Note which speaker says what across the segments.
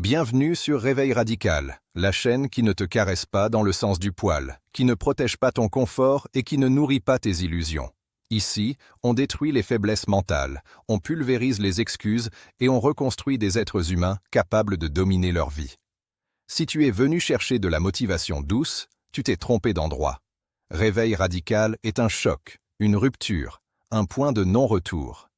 Speaker 1: Bienvenue sur Réveil Radical, la chaîne qui ne te caresse pas dans le sens du poil, qui ne protège pas ton confort et qui ne nourrit pas tes illusions. Ici, on détruit les faiblesses mentales, on pulvérise les excuses et on reconstruit des êtres humains capables de dominer leur vie. Si tu es venu chercher de la motivation douce, tu t'es trompé d'endroit. Réveil Radical est un choc, une rupture, un point de non-retour.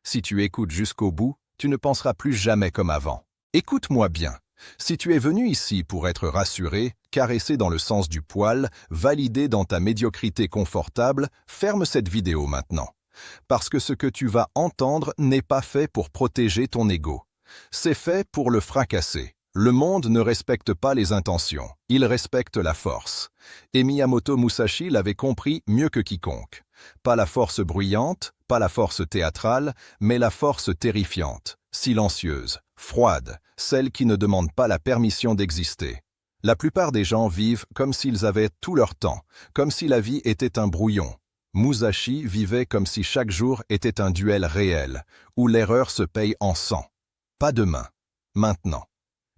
Speaker 1: Si tu écoutes jusqu'au bout, tu ne penseras plus jamais comme avant. Écoute-moi bien. Si tu es venu ici pour être rassuré, caressé dans le sens du poil, validé dans ta médiocrité confortable, ferme cette vidéo maintenant. Parce que ce que tu vas entendre n'est pas fait pour protéger ton ego. C'est fait pour le fracasser. Le monde ne respecte pas les intentions, il respecte la force. Et Miyamoto Musashi l'avait compris mieux que quiconque. Pas la force bruyante, pas la force théâtrale, mais la force terrifiante, silencieuse, froide, celle qui ne demande pas la permission d'exister. La plupart des gens vivent comme s'ils avaient tout leur temps, comme si la vie était un brouillon. Musashi vivait comme si chaque jour était un duel réel, où l'erreur se paye en sang. Pas demain, maintenant.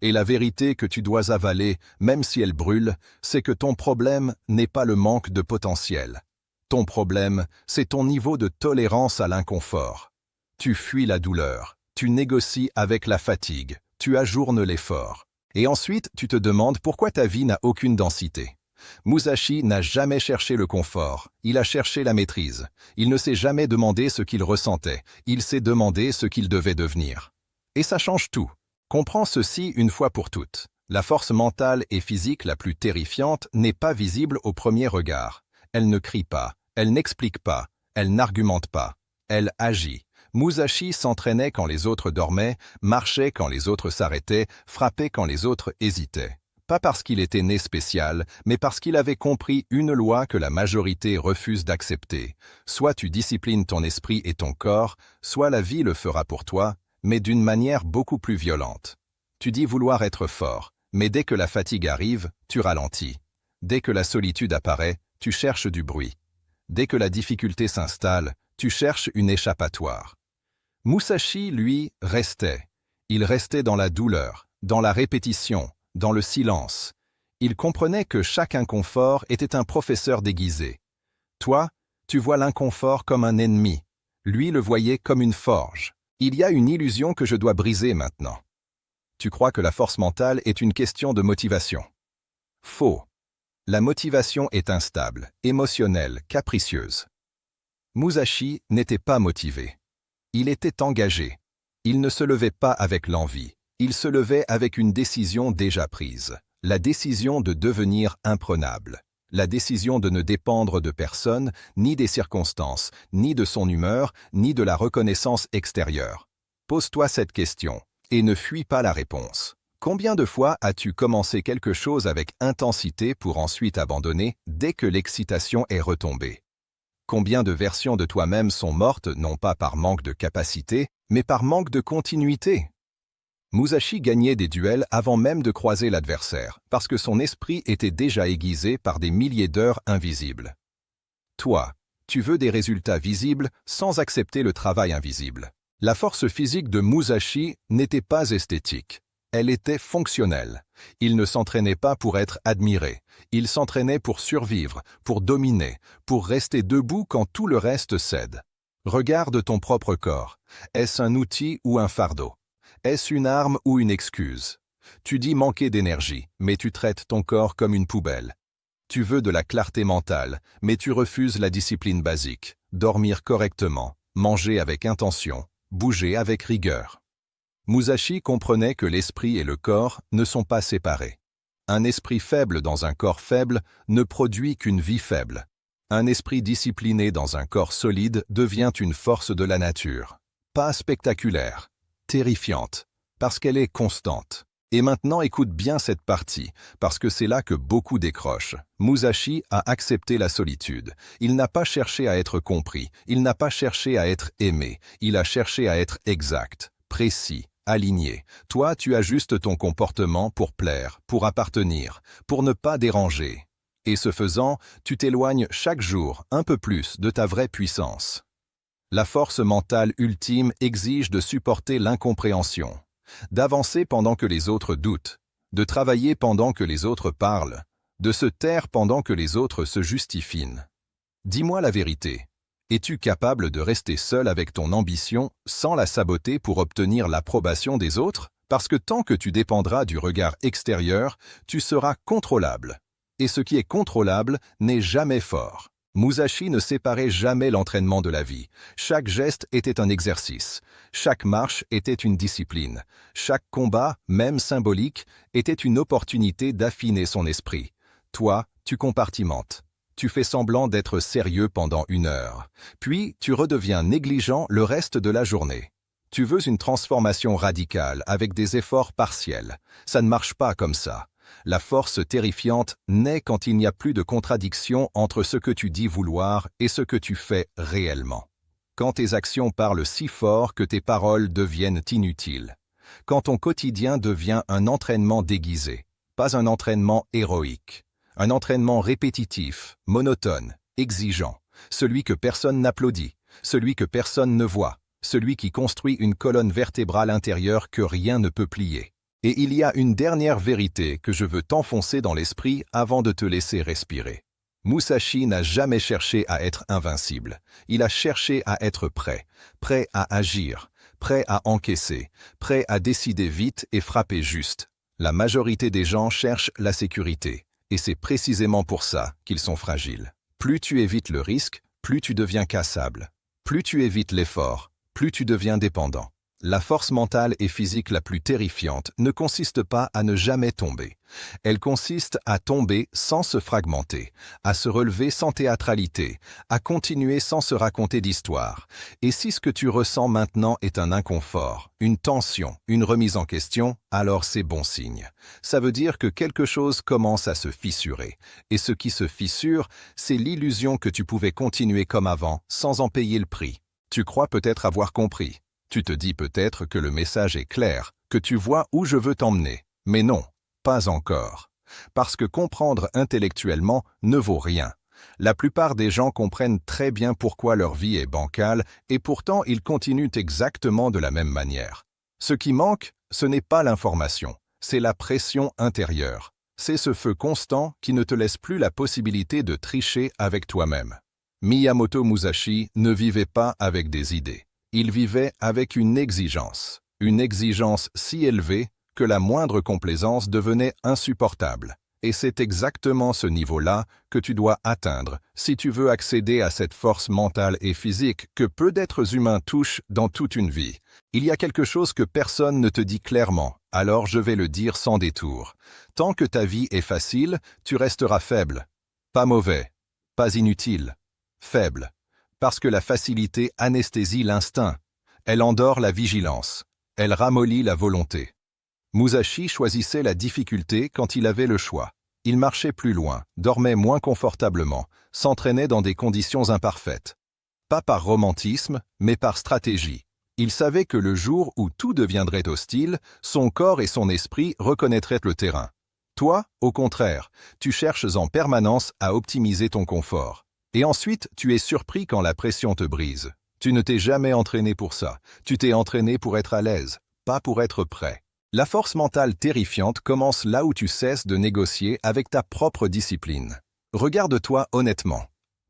Speaker 1: Et la vérité que tu dois avaler, même si elle brûle, c'est que ton problème n'est pas le manque de potentiel. Ton problème, c'est ton niveau de tolérance à l'inconfort. Tu fuis la douleur, tu négocies avec la fatigue, tu ajournes l'effort. Et ensuite, tu te demandes pourquoi ta vie n'a aucune densité. Musashi n'a jamais cherché le confort, il a cherché la maîtrise. Il ne s'est jamais demandé ce qu'il ressentait, il s'est demandé ce qu'il devait devenir. Et ça change tout. Comprends ceci une fois pour toutes. La force mentale et physique la plus terrifiante n'est pas visible au premier regard. Elle ne crie pas, elle n'explique pas, elle n'argumente pas. Elle agit. Musashi s'entraînait quand les autres dormaient, marchait quand les autres s'arrêtaient, frappait quand les autres hésitaient. Pas parce qu'il était né spécial, mais parce qu'il avait compris une loi que la majorité refuse d'accepter. Soit tu disciplines ton esprit et ton corps, soit la vie le fera pour toi, mais d'une manière beaucoup plus violente. Tu dis vouloir être fort, mais dès que la fatigue arrive, tu ralentis. Dès que la solitude apparaît, tu cherches du bruit. Dès que la difficulté s'installe, tu cherches une échappatoire. Musashi, lui, restait. Il restait dans la douleur, dans la répétition, dans le silence. Il comprenait que chaque inconfort était un professeur déguisé. Toi, tu vois l'inconfort comme un ennemi. Lui le voyait comme une forge. Il y a une illusion que je dois briser maintenant. Tu crois que la force mentale est une question de motivation. Faux. La motivation est instable, émotionnelle, capricieuse. Musashi n'était pas motivé. Il était engagé. Il ne se levait pas avec l'envie. Il se levait avec une décision déjà prise. La décision de devenir imprenable. La décision de ne dépendre de personne, ni des circonstances, ni de son humeur, ni de la reconnaissance extérieure. Pose-toi cette question, et ne fuis pas la réponse. Combien de fois as-tu commencé quelque chose avec intensité pour ensuite abandonner dès que l'excitation est retombée? Combien de versions de toi-même sont mortes non pas par manque de capacité, mais par manque de continuité? Musashi gagnait des duels avant même de croiser l'adversaire, parce que son esprit était déjà aiguisé par des milliers d'heures invisibles. Toi, tu veux des résultats visibles sans accepter le travail invisible. La force physique de Musashi n'était pas esthétique, elle était fonctionnelle. Il ne s'entraînait pas pour être admiré, il s'entraînait pour survivre, pour dominer, pour rester debout quand tout le reste cède. Regarde ton propre corps, est-ce un outil ou un fardeau? Est-ce une arme ou une excuse? Tu dis manquer d'énergie, mais tu traites ton corps comme une poubelle. Tu veux de la clarté mentale, mais tu refuses la discipline basique, dormir correctement, manger avec intention, bouger avec rigueur. Musashi comprenait que l'esprit et le corps ne sont pas séparés. Un esprit faible dans un corps faible ne produit qu'une vie faible. Un esprit discipliné dans un corps solide devient une force de la nature. Pas spectaculaire. Terrifiante, parce qu'elle est constante. Et maintenant écoute bien cette partie, parce que c'est là que beaucoup décrochent. Musashi a accepté la solitude. Il n'a pas cherché à être compris, il n'a pas cherché à être aimé, il a cherché à être exact, précis, aligné. Toi, tu ajustes ton comportement pour plaire, pour appartenir, pour ne pas déranger. Et ce faisant, tu t'éloignes chaque jour un peu plus de ta vraie puissance. La force mentale ultime exige de supporter l'incompréhension. d'avancer pendant que les autres doutent, de travailler pendant que les autres parlent, de se taire pendant que les autres se justifient. Dis-moi la vérité. Es-tu capable de rester seul avec ton ambition sans la saboter pour obtenir l'approbation des autres? Parce que tant que tu dépendras du regard extérieur, tu seras contrôlable. Et ce qui est contrôlable n'est jamais fort. Musashi ne séparait jamais l'entraînement de la vie. Chaque geste était un exercice. Chaque marche était une discipline. Chaque combat, même symbolique, était une opportunité d'affiner son esprit. Toi, tu compartimentes. Tu fais semblant d'être sérieux pendant 1 heure. Puis, tu redeviens négligent le reste de la journée. Tu veux une transformation radicale avec des efforts partiels. Ça ne marche pas comme ça. La force terrifiante naît quand il n'y a plus de contradiction entre ce que tu dis vouloir et ce que tu fais réellement. Quand tes actions parlent si fort que tes paroles deviennent inutiles. Quand ton quotidien devient un entraînement déguisé, pas un entraînement héroïque. Un entraînement répétitif, monotone, exigeant. Celui que personne n'applaudit, celui que personne ne voit, celui qui construit une colonne vertébrale intérieure que rien ne peut plier. Et il y a une dernière vérité que je veux t'enfoncer dans l'esprit avant de te laisser respirer. Musashi n'a jamais cherché à être invincible. Il a cherché à être prêt, prêt à agir, prêt à encaisser, prêt à décider vite et frapper juste. La majorité des gens cherchent la sécurité, et c'est précisément pour ça qu'ils sont fragiles. Plus tu évites le risque, plus tu deviens cassable. Plus tu évites l'effort, plus tu deviens dépendant. La force mentale et physique la plus terrifiante ne consiste pas à ne jamais tomber. Elle consiste à tomber sans se fragmenter, à se relever sans théâtralité, à continuer sans se raconter d'histoire. Et si ce que tu ressens maintenant est un inconfort, une tension, une remise en question, alors c'est bon signe. Ça veut dire que quelque chose commence à se fissurer. Et ce qui se fissure, c'est l'illusion que tu pouvais continuer comme avant, sans en payer le prix. Tu crois peut-être avoir compris. Tu te dis peut-être que le message est clair, que tu vois où je veux t'emmener. Mais non, pas encore. Parce que comprendre intellectuellement ne vaut rien. La plupart des gens comprennent très bien pourquoi leur vie est bancale et pourtant ils continuent exactement de la même manière. Ce qui manque, ce n'est pas l'information, c'est la pression intérieure. C'est ce feu constant qui ne te laisse plus la possibilité de tricher avec toi-même. Miyamoto Musashi ne vivait pas avec des idées. Il vivait avec une exigence si élevée que la moindre complaisance devenait insupportable. Et c'est exactement ce niveau-là que tu dois atteindre si tu veux accéder à cette force mentale et physique que peu d'êtres humains touchent dans toute une vie. Il y a quelque chose que personne ne te dit clairement, alors je vais le dire sans détour. Tant que ta vie est facile, tu resteras faible. Pas mauvais, pas inutile, faible. Parce que la facilité anesthésie l'instinct. Elle endort la vigilance. Elle ramollit la volonté. Musashi choisissait la difficulté quand il avait le choix. Il marchait plus loin, dormait moins confortablement, s'entraînait dans des conditions imparfaites. Pas par romantisme, mais par stratégie. Il savait que le jour où tout deviendrait hostile, son corps et son esprit reconnaîtraient le terrain. Toi, au contraire, tu cherches en permanence à optimiser ton confort. Et ensuite, tu es surpris quand la pression te brise. Tu ne t'es jamais entraîné pour ça. Tu t'es entraîné pour être à l'aise, pas pour être prêt. La force mentale terrifiante commence là où tu cesses de négocier avec ta propre discipline. Regarde-toi honnêtement.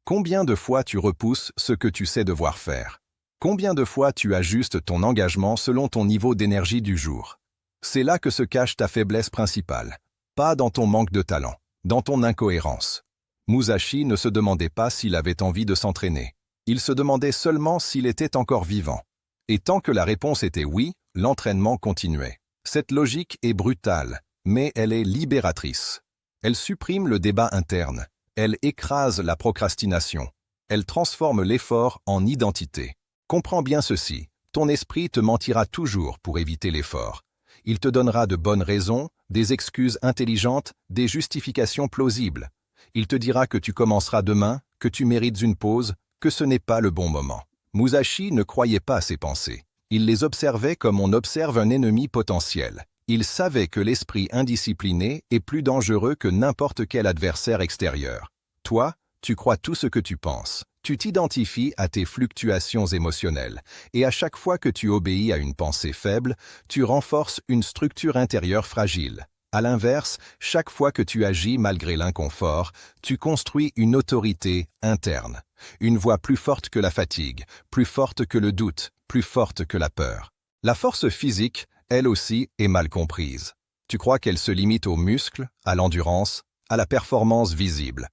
Speaker 1: Combien de fois tu repousses ce que tu sais devoir faire? Combien de fois tu ajustes ton engagement selon ton niveau d'énergie du jour? C'est là que se cache ta faiblesse principale. Pas dans ton manque de talent, dans ton incohérence. Musashi ne se demandait pas s'il avait envie de s'entraîner. Il se demandait seulement s'il était encore vivant. Et tant que la réponse était oui, l'entraînement continuait. Cette logique est brutale, mais elle est libératrice. Elle supprime le débat interne. Elle écrase la procrastination. Elle transforme l'effort en identité. Comprends bien ceci, ton esprit te mentira toujours pour éviter l'effort. Il te donnera de bonnes raisons, des excuses intelligentes, des justifications plausibles. Il te dira que tu commenceras demain, que tu mérites une pause, que ce n'est pas le bon moment. Musashi ne croyait pas à ses pensées. Il les observait comme on observe un ennemi potentiel. Il savait que l'esprit indiscipliné est plus dangereux que n'importe quel adversaire extérieur. Toi, Tu crois tout ce que tu penses. Tu t'identifies à tes fluctuations émotionnelles, et à chaque fois que tu obéis à une pensée faible, tu renforces une structure intérieure fragile. À l'inverse, chaque fois que tu agis malgré l'inconfort, tu construis une autorité interne, une voix plus forte que la fatigue, plus forte que le doute, plus forte que la peur. La force physique, elle aussi, est mal comprise. Tu crois qu'elle se limite aux muscles, à l'endurance, à la performance visible.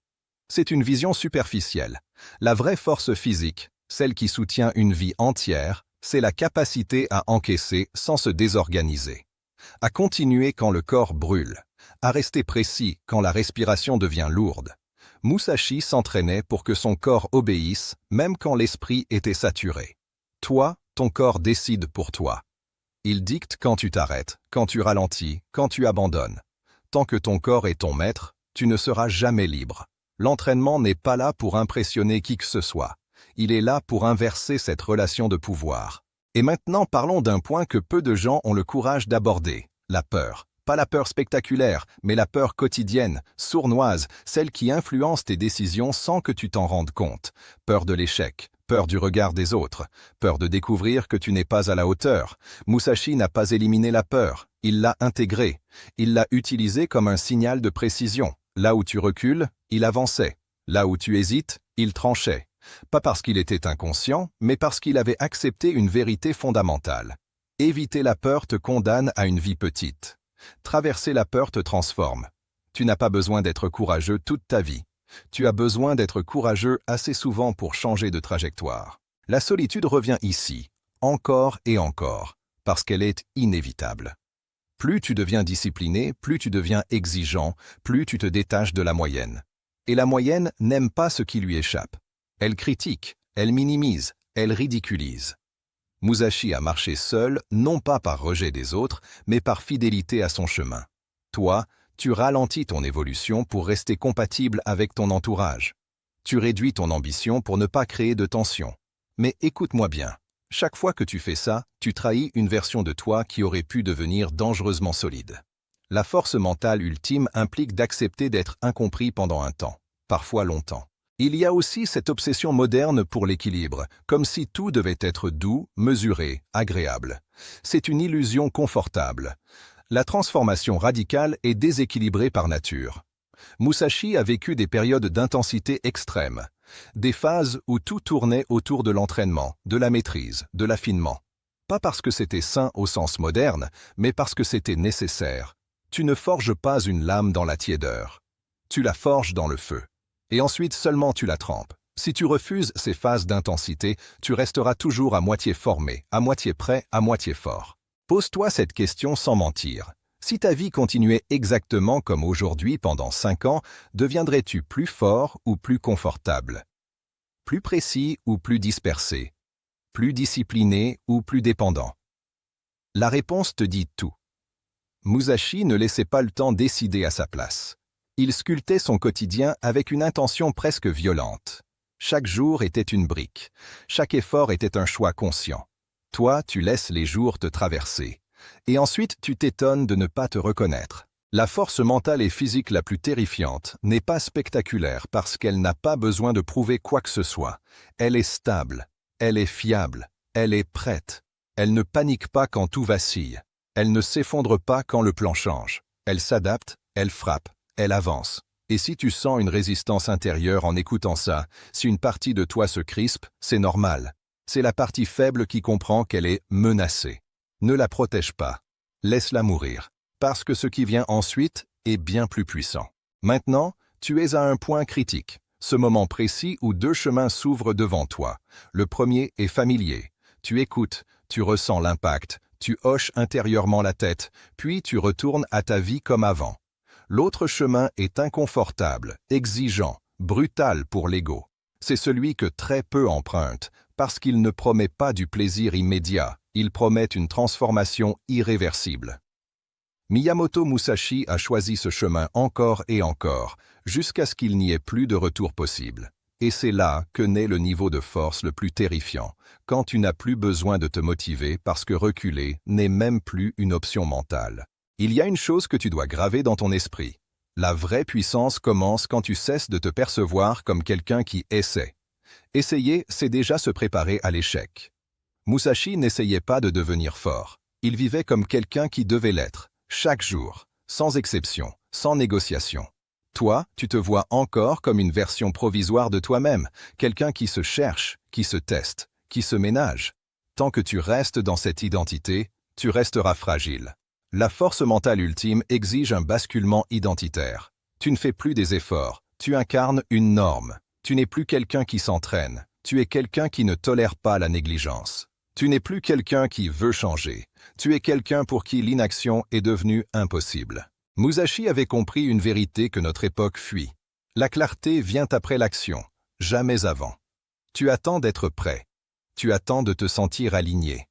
Speaker 1: C'est une vision superficielle. La vraie force physique, celle qui soutient une vie entière, c'est la capacité à encaisser sans se désorganiser, à continuer quand le corps brûle, à rester précis quand la respiration devient lourde. Musashi s'entraînait pour que son corps obéisse, même quand l'esprit était saturé. Toi, ton corps décide pour toi. Il dicte quand tu t'arrêtes, quand tu ralentis, quand tu abandonnes. Tant que ton corps est ton maître, tu ne seras jamais libre. L'entraînement n'est pas là pour impressionner qui que ce soit. Il est là pour inverser cette relation de pouvoir. Et maintenant parlons d'un point que peu de gens ont le courage d'aborder, la peur. Pas la peur spectaculaire, mais la peur quotidienne, sournoise, celle qui influence tes décisions sans que tu t'en rendes compte. Peur de l'échec, peur du regard des autres, peur de découvrir que tu n'es pas à la hauteur. Musashi n'a pas éliminé la peur, il l'a intégrée. Il l'a utilisée comme un signal de précision. Là où tu recules, il avançait. Là où tu hésites, il tranchait. Pas parce qu'il était inconscient, mais parce qu'il avait accepté une vérité fondamentale. Éviter la peur te condamne à une vie petite. Traverser la peur te transforme. Tu n'as pas besoin d'être courageux toute ta vie. Tu as besoin d'être courageux assez souvent pour changer de trajectoire. La solitude revient ici, encore et encore, parce qu'elle est inévitable. Plus tu deviens discipliné, plus tu deviens exigeant, plus tu te détaches de la moyenne. Et la moyenne n'aime pas ce qui lui échappe. Elle critique, elle minimise, elle ridiculise. Musashi a marché seul, non pas par rejet des autres, mais par fidélité à son chemin. Toi, tu ralentis ton évolution pour rester compatible avec ton entourage. Tu réduis ton ambition pour ne pas créer de tension. Mais écoute-moi bien. Chaque fois que tu fais ça, tu trahis une version de toi qui aurait pu devenir dangereusement solide. La force mentale ultime implique d'accepter d'être incompris pendant un temps, parfois longtemps. Il y a aussi cette obsession moderne pour l'équilibre, comme si tout devait être doux, mesuré, agréable. C'est une illusion confortable. La transformation radicale est déséquilibrée par nature. Musashi a vécu des périodes d'intensité extrême. Des phases où tout tournait autour de l'entraînement, de la maîtrise, de l'affinement. Pas parce que c'était sain au sens moderne, mais parce que c'était nécessaire. Tu ne forges pas une lame dans la tiédeur. Tu la forges dans le feu. Et ensuite seulement tu la trempes. Si tu refuses ces phases d'intensité, tu resteras toujours à moitié formé, à moitié prêt, à moitié fort. Pose-toi cette question sans mentir. Si ta vie continuait exactement comme aujourd'hui pendant 5 ans, deviendrais-tu plus fort ou plus confortable? Plus précis ou plus dispersé? Plus discipliné ou plus dépendant? La réponse te dit tout. Musashi ne laissait pas le temps décider à sa place. Il sculptait son quotidien avec une intention presque violente. Chaque jour était une brique. Chaque effort était un choix conscient. Toi, tu laisses les jours te traverser. Et ensuite, tu t'étonnes de ne pas te reconnaître. La force mentale et physique la plus terrifiante n'est pas spectaculaire parce qu'elle n'a pas besoin de prouver quoi que ce soit. Elle est stable, elle est fiable, elle est prête. Elle ne panique pas quand tout vacille. Elle ne s'effondre pas quand le plan change. Elle s'adapte, elle frappe, elle avance. Et si tu sens une résistance intérieure en écoutant ça, si une partie de toi se crispe, c'est normal. C'est la partie faible qui comprend qu'elle est menacée. Ne la protège pas. Laisse-la mourir. Parce que ce qui vient ensuite est bien plus puissant. Maintenant, tu es à un point critique. Ce moment précis où 2 chemins s'ouvrent devant toi. Le premier est familier. Tu écoutes, tu ressens l'impact, tu hoches intérieurement la tête, puis tu retournes à ta vie comme avant. L'autre chemin est inconfortable, exigeant, brutal pour l'ego. C'est celui que très peu empruntent, parce qu'il ne promet pas du plaisir immédiat, il promet une transformation irréversible. Miyamoto Musashi a choisi ce chemin encore et encore, jusqu'à ce qu'il n'y ait plus de retour possible. Et c'est là que naît le niveau de force le plus terrifiant, quand tu n'as plus besoin de te motiver parce que reculer n'est même plus une option mentale. Il y a une chose que tu dois graver dans ton esprit. La vraie puissance commence quand tu cesses de te percevoir comme quelqu'un qui essaie. Essayer, c'est déjà se préparer à l'échec. Musashi n'essayait pas de devenir fort. Il vivait comme quelqu'un qui devait l'être, chaque jour, sans exception, sans négociation. Toi, tu te vois encore comme une version provisoire de toi-même, quelqu'un qui se cherche, qui se teste, qui se ménage. Tant que tu restes dans cette identité, tu resteras fragile. La force mentale ultime exige un basculement identitaire. Tu ne fais plus des efforts, tu incarnes une norme. Tu n'es plus quelqu'un qui s'entraîne, tu es quelqu'un qui ne tolère pas la négligence. Tu n'es plus quelqu'un qui veut changer, tu es quelqu'un pour qui l'inaction est devenue impossible. Musashi avait compris une vérité que notre époque fuit. La clarté vient après l'action, jamais avant. Tu attends d'être prêt. Tu attends de te sentir aligné.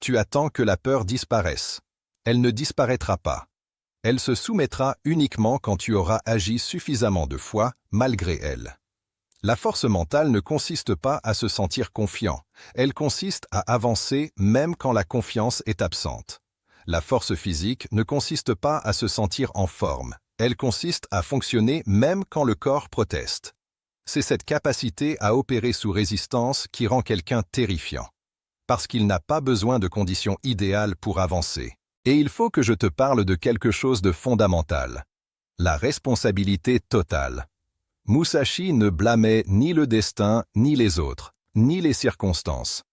Speaker 1: Tu attends que la peur disparaisse. Elle ne disparaîtra pas. Elle se soumettra uniquement quand tu auras agi suffisamment de fois, malgré elle. La force mentale ne consiste pas à se sentir confiant. Elle consiste à avancer même quand la confiance est absente. La force physique ne consiste pas à se sentir en forme. Elle consiste à fonctionner même quand le corps proteste. C'est cette capacité à opérer sous résistance qui rend quelqu'un terrifiant. Parce qu'il n'a pas besoin de conditions idéales pour avancer. Et il faut que je te parle de quelque chose de fondamental. La responsabilité totale. Musashi ne blâmait ni le destin, ni les autres, ni les circonstances.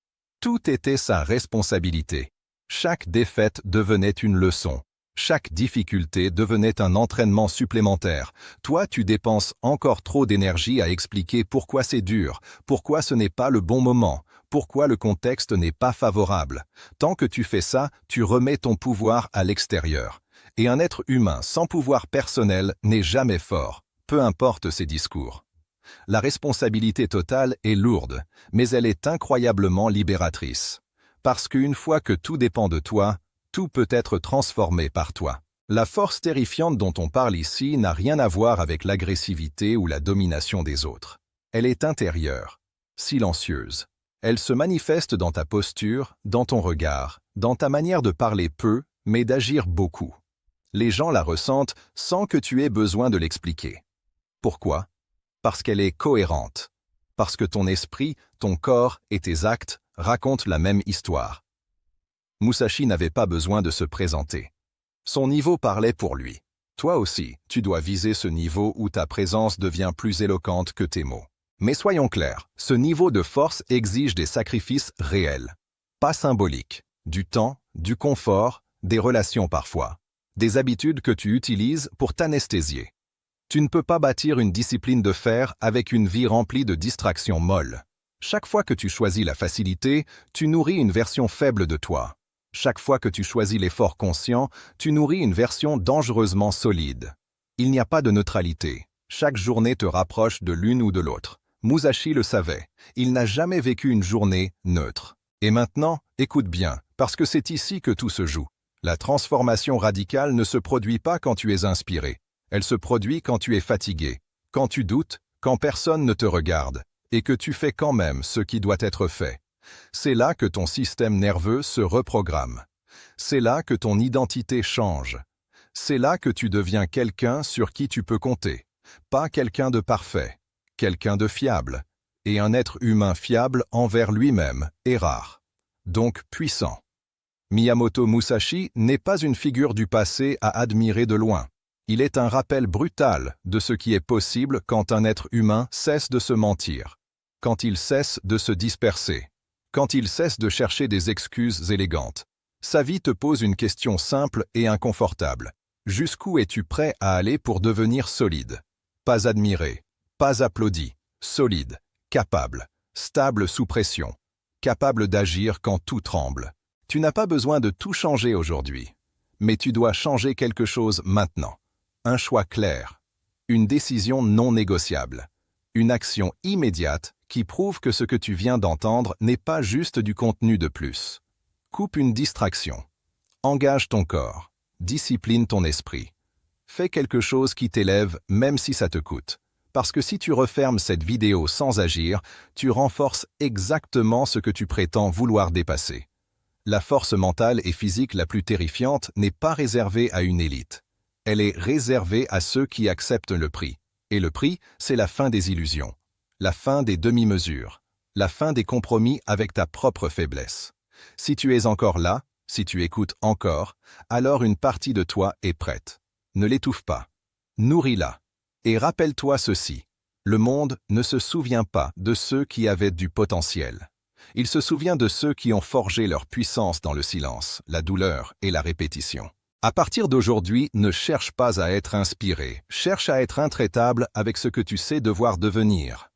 Speaker 1: Tout était sa responsabilité. Chaque défaite devenait une leçon. Chaque difficulté devenait un entraînement supplémentaire. Toi, tu dépenses encore trop d'énergie à expliquer pourquoi c'est dur, pourquoi ce n'est pas le bon moment, pourquoi le contexte n'est pas favorable. Tant que tu fais ça, tu remets ton pouvoir à l'extérieur. Et un être humain sans pouvoir personnel n'est jamais fort, peu importe ses discours. La responsabilité totale est lourde, mais elle est incroyablement libératrice. Parce qu'une fois que tout dépend de toi, tout peut être transformé par toi. La force terrifiante dont on parle ici n'a rien à voir avec l'agressivité ou la domination des autres. Elle est intérieure, silencieuse. Elle se manifeste dans ta posture, dans ton regard, dans ta manière de parler peu, mais d'agir beaucoup. Les gens la ressentent sans que tu aies besoin de l'expliquer. Pourquoi? Parce qu'elle est cohérente. Parce que ton esprit, ton corps et tes actes racontent la même histoire. Musashi n'avait pas besoin de se présenter. Son niveau parlait pour lui. Toi aussi, tu dois viser ce niveau où ta présence devient plus éloquente que tes mots. Mais soyons clairs, ce niveau de force exige des sacrifices réels, pas symboliques, du temps, du confort, des relations parfois, des habitudes que tu utilises pour t'anesthésier. Tu ne peux pas bâtir une discipline de fer avec une vie remplie de distractions molles. Chaque fois que tu choisis la facilité, tu nourris une version faible de toi. Chaque fois que tu choisis l'effort conscient, tu nourris une version dangereusement solide. Il n'y a pas de neutralité. Chaque journée te rapproche de l'une ou de l'autre. Musashi le savait. Il n'a jamais vécu une journée neutre. Et maintenant, écoute bien, parce que c'est ici que tout se joue. La transformation radicale ne se produit pas quand tu es inspiré. Elle se produit quand tu es fatigué, quand tu doutes, quand personne ne te regarde, et que tu fais quand même ce qui doit être fait. C'est là que ton système nerveux se reprogramme. C'est là que ton identité change. C'est là que tu deviens quelqu'un sur qui tu peux compter. Pas quelqu'un de parfait, quelqu'un de fiable. Et un être humain fiable envers lui-même est rare. Donc puissant. Miyamoto Musashi n'est pas une figure du passé à admirer de loin. Il est un rappel brutal de ce qui est possible quand un être humain cesse de se mentir, quand il cesse de se disperser, quand il cesse de chercher des excuses élégantes. Sa vie te pose une question simple et inconfortable. Jusqu'où es-tu prêt à aller pour devenir solide? Pas admiré, pas applaudi, solide, capable, stable sous pression, capable d'agir quand tout tremble. Tu n'as pas besoin de tout changer aujourd'hui, mais tu dois changer quelque chose maintenant. Un choix clair, une décision non négociable, une action immédiate qui prouve que ce que tu viens d'entendre n'est pas juste du contenu de plus. Coupe une distraction. Engage ton corps. Discipline ton esprit. Fais quelque chose qui t'élève même si ça te coûte. Parce que si tu refermes cette vidéo sans agir, tu renforces exactement ce que tu prétends vouloir dépasser. La force mentale et physique la plus terrifiante n'est pas réservée à une élite. Elle est réservée à ceux qui acceptent le prix. Et le prix, c'est la fin des illusions, la fin des demi-mesures, la fin des compromis avec ta propre faiblesse. Si tu es encore là, si tu écoutes encore, alors une partie de toi est prête. Ne l'étouffe pas. Nourris-la. Et rappelle-toi ceci. Le monde ne se souvient pas de ceux qui avaient du potentiel. Il se souvient de ceux qui ont forgé leur puissance dans le silence, la douleur et la répétition. À partir d'aujourd'hui, ne cherche pas à être inspiré, cherche à être intraitable avec ce que tu sais devoir devenir.